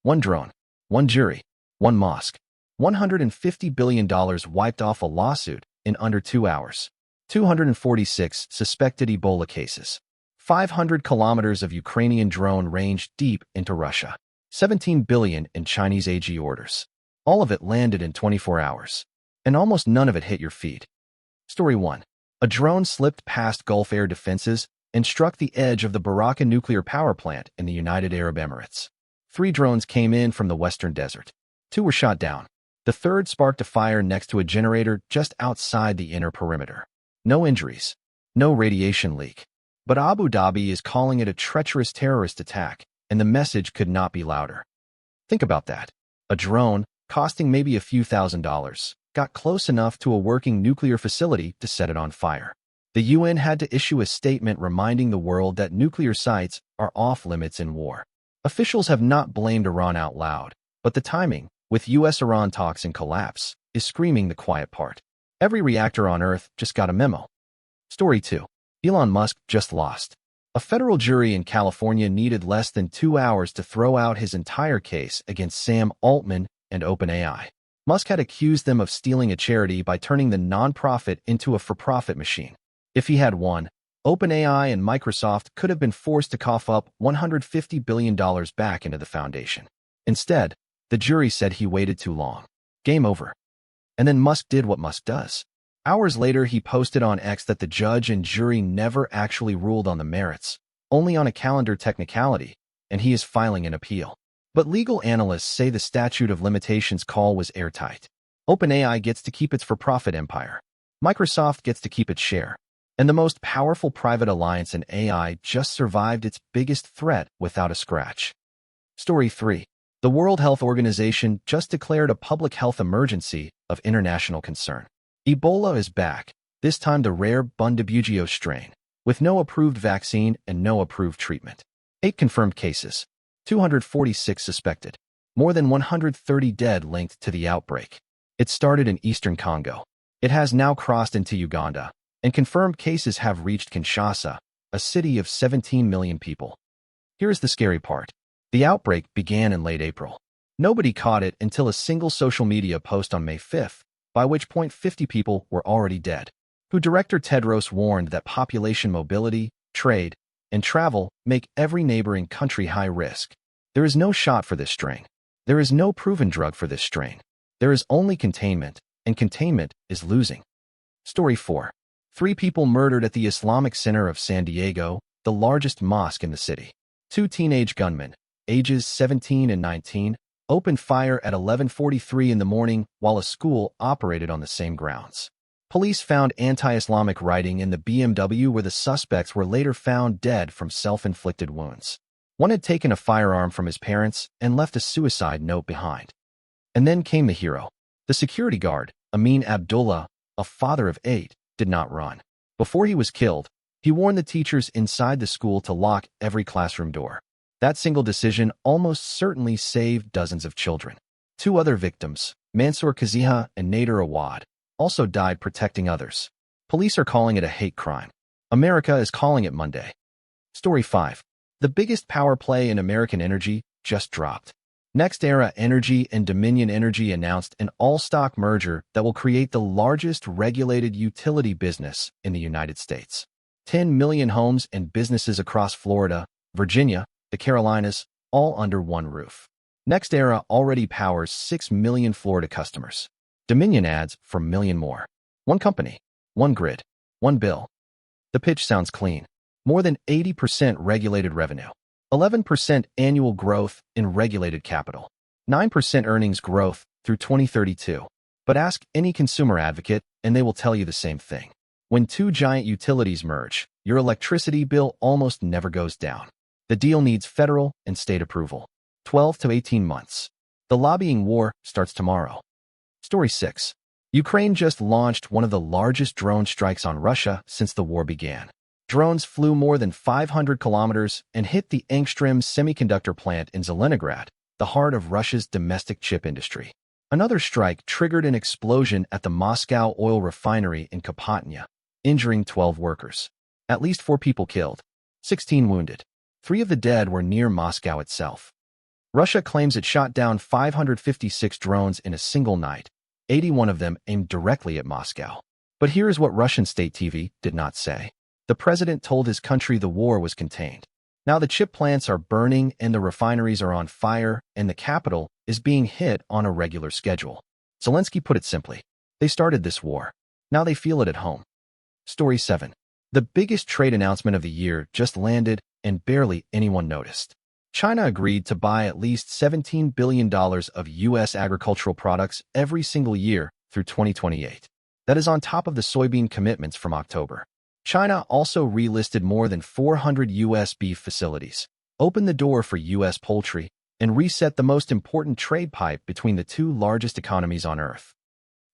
One drone, one jury, one mosque. $150 billion wiped off a lawsuit in under 2 hours. 246 suspected Ebola cases. 500 kilometers of Ukrainian drone range deep into Russia. 17 billion in Chinese AG orders. All of it landed in 24 hours. And almost none of it hit your feet. Story 1. A drone slipped past Gulf air defenses and struck the edge of the Baraka nuclear power plant in the United Arab Emirates. 3 drones came in from the western desert. 2 were shot down. The third sparked a fire next to a generator just outside the inner perimeter. No injuries. No radiation leak. But Abu Dhabi is calling it a treacherous terrorist attack, and the message could not be louder. Think about that. A drone, costing maybe a few $1,000s, got close enough to a working nuclear facility to set it on fire. The UN had to issue a statement reminding the world that nuclear sites are off-limits in war. Officials have not blamed Iran out loud, but the timing, with US-Iran talks in collapse, is screaming the quiet part. Every reactor on Earth just got a memo. Story 2. Elon Musk just lost. A federal jury in California needed less than 2 hours to throw out his entire case against Sam Altman and OpenAI. Musk had accused them of stealing a charity by turning the nonprofit into a for-profit machine. If he had won, OpenAI and Microsoft could have been forced to cough up $150 billion back into the foundation. Instead, the jury said he waited too long. Game over. And then Musk did what Musk does. Hours later, he posted on X that the judge and jury never actually ruled on the merits, only on a calendar technicality, and he is filing an appeal. But legal analysts say the statute of limitations call was airtight. OpenAI gets to keep its for-profit empire. Microsoft gets to keep its share. And the most powerful private alliance in AI just survived its biggest threat without a scratch. Story 3. The World Health Organization just declared a public health emergency of international concern. Ebola is back, this time the rare Bundibugyo strain, with no approved vaccine and no approved treatment. 8 confirmed cases, 246 suspected, more than 130 dead linked to the outbreak. It started in eastern Congo. It has now crossed into Uganda, and confirmed cases have reached Kinshasa, a city of 17 million people. Here's the scary part. The outbreak began in late April. Nobody caught it until a single social media post on May 5th, by which point 50 people were already dead. WHO Director Tedros warned that population mobility, trade, and travel make every neighboring country high risk. There is no shot for this strain. There is no proven drug for this strain. There is only containment, and containment is losing. Story 4. 3 people murdered at the Islamic Center of San Diego, the largest mosque in the city. 2 teenage gunmen, ages 17 and 19, opened fire at 11:43 in the morning while a school operated on the same grounds. Police found anti-Islamic writing in the BMW where the suspects were later found dead from self-inflicted wounds. One had taken a firearm from his parents and left a suicide note behind. And then came the hero. The security guard, Amin Abdullah, a father of 8, did not run. Before he was killed, he warned the teachers inside the school to lock every classroom door. That single decision almost certainly saved dozens of children. 2 other victims, Mansour Kaziha and Nader Awad, also died protecting others. Police are calling it a hate crime. America is calling it Monday. Story 5. The biggest power play in American energy just dropped. NextEra Energy and Dominion Energy announced an all-stock merger that will create the largest regulated utility business in the United States. 10 million homes and businesses across Florida, Virginia, the Carolinas, all under one roof. NextEra already powers 6 million Florida customers. Dominion adds for a million more. One company, one grid, one bill. The pitch sounds clean. More than 80% regulated revenue. 11% annual growth in regulated capital. 9% earnings growth through 2032. But ask any consumer advocate and they will tell you the same thing. When 2 giant utilities merge, your electricity bill almost never goes down. The deal needs federal and state approval. 12 to 18 months. The lobbying war starts tomorrow. Story 6. Ukraine just launched one of the largest drone strikes on Russia since the war began. Drones flew more than 500 kilometers and hit the Angstrom semiconductor plant in Zelenograd, the heart of Russia's domestic chip industry. Another strike triggered an explosion at the Moscow oil refinery in Kapotnya, injuring 12 workers. At least 4 people killed, 16 wounded. 3 of the dead were near Moscow itself. Russia claims it shot down 556 drones in a single night, 81 of them aimed directly at Moscow. But here is what Russian state TV did not say. The president told his country the war was contained. Now the chip plants are burning and the refineries are on fire and the capital is being hit on a regular schedule. Zelensky put it simply. They started this war. Now they feel it at home. Story 7. The biggest trade announcement of the year just landed and barely anyone noticed. China agreed to buy at least $17 billion of U.S. agricultural products every single year through 2028. That is on top of the soybean commitments from October. China also relisted more than 400 U.S. beef facilities, opened the door for U.S. poultry, and reset the most important trade pipe between the two largest economies on Earth.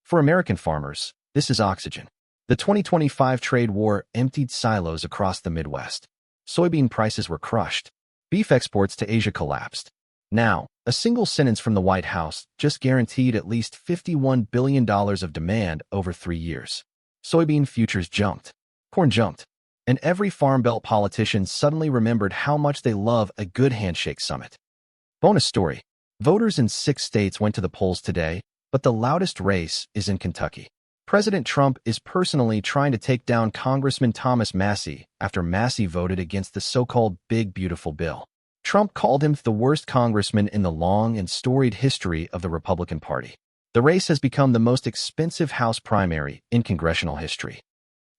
For American farmers, this is oxygen. The 2025 trade war emptied silos across the Midwest. Soybean prices were crushed. Beef exports to Asia collapsed. Now, a single sentence from the White House just guaranteed at least $51 billion of demand over 3 years. Soybean futures jumped. Corn jumped. And every Farm Belt politician suddenly remembered how much they love a good handshake summit. Bonus story. Voters in 6 states went to the polls today, but the loudest race is in Kentucky. President Trump is personally trying to take down Congressman Thomas Massie after Massie voted against the so-called Big Beautiful Bill. Trump called him the worst congressman in the long and storied history of the Republican Party. The race has become the most expensive House primary in congressional history.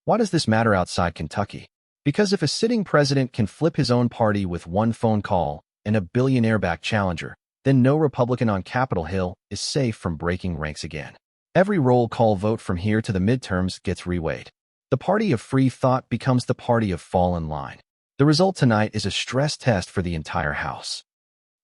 Why does this matter outside Kentucky? Because if a sitting president can flip his own party with one phone call and a billionaire-backed challenger, then no Republican on Capitol Hill is safe from breaking ranks again. Every roll call vote from here to the midterms gets reweighed. The party of free thought becomes the party of fall in line. The result tonight is a stress test for the entire House.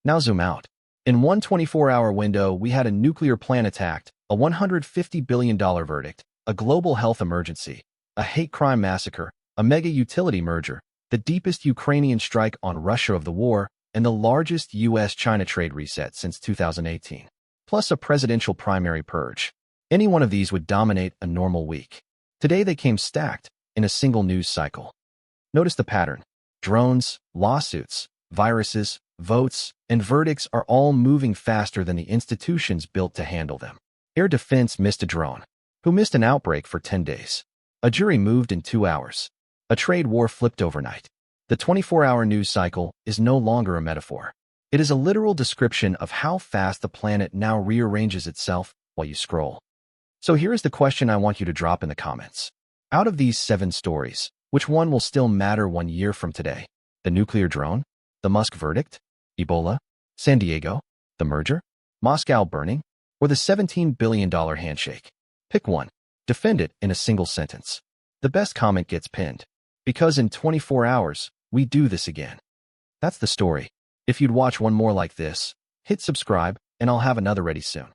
Now zoom out. In one 24-hour window, we had a nuclear plant attacked, a $150 billion verdict, a global health emergency, a hate crime massacre, a mega utility merger, the deepest Ukrainian strike on Russia of the war, and the largest U.S.-China trade reset since 2018, plus a presidential primary purge. Any one of these would dominate a normal week. Today they came stacked in a single news cycle. Notice the pattern. Drones, lawsuits, viruses, votes, and verdicts are all moving faster than the institutions built to handle them. Air Defense missed a drone, who missed an outbreak for 10 days. A jury moved in 2 hours. A trade war flipped overnight. The 24-hour news cycle is no longer a metaphor. It is a literal description of how fast the planet now rearranges itself while you scroll. So here is the question I want you to drop in the comments. Out of these 7 stories, which one will still matter 1 year from today? The nuclear drone? The Musk verdict? Ebola? San Diego? The merger? Moscow burning? Or the $17 billion handshake? Pick one. Defend it in a single sentence. The best comment gets pinned. Because in 24 hours, we do this again. That's the story. If you'd watch one more like this, hit subscribe and I'll have another ready soon.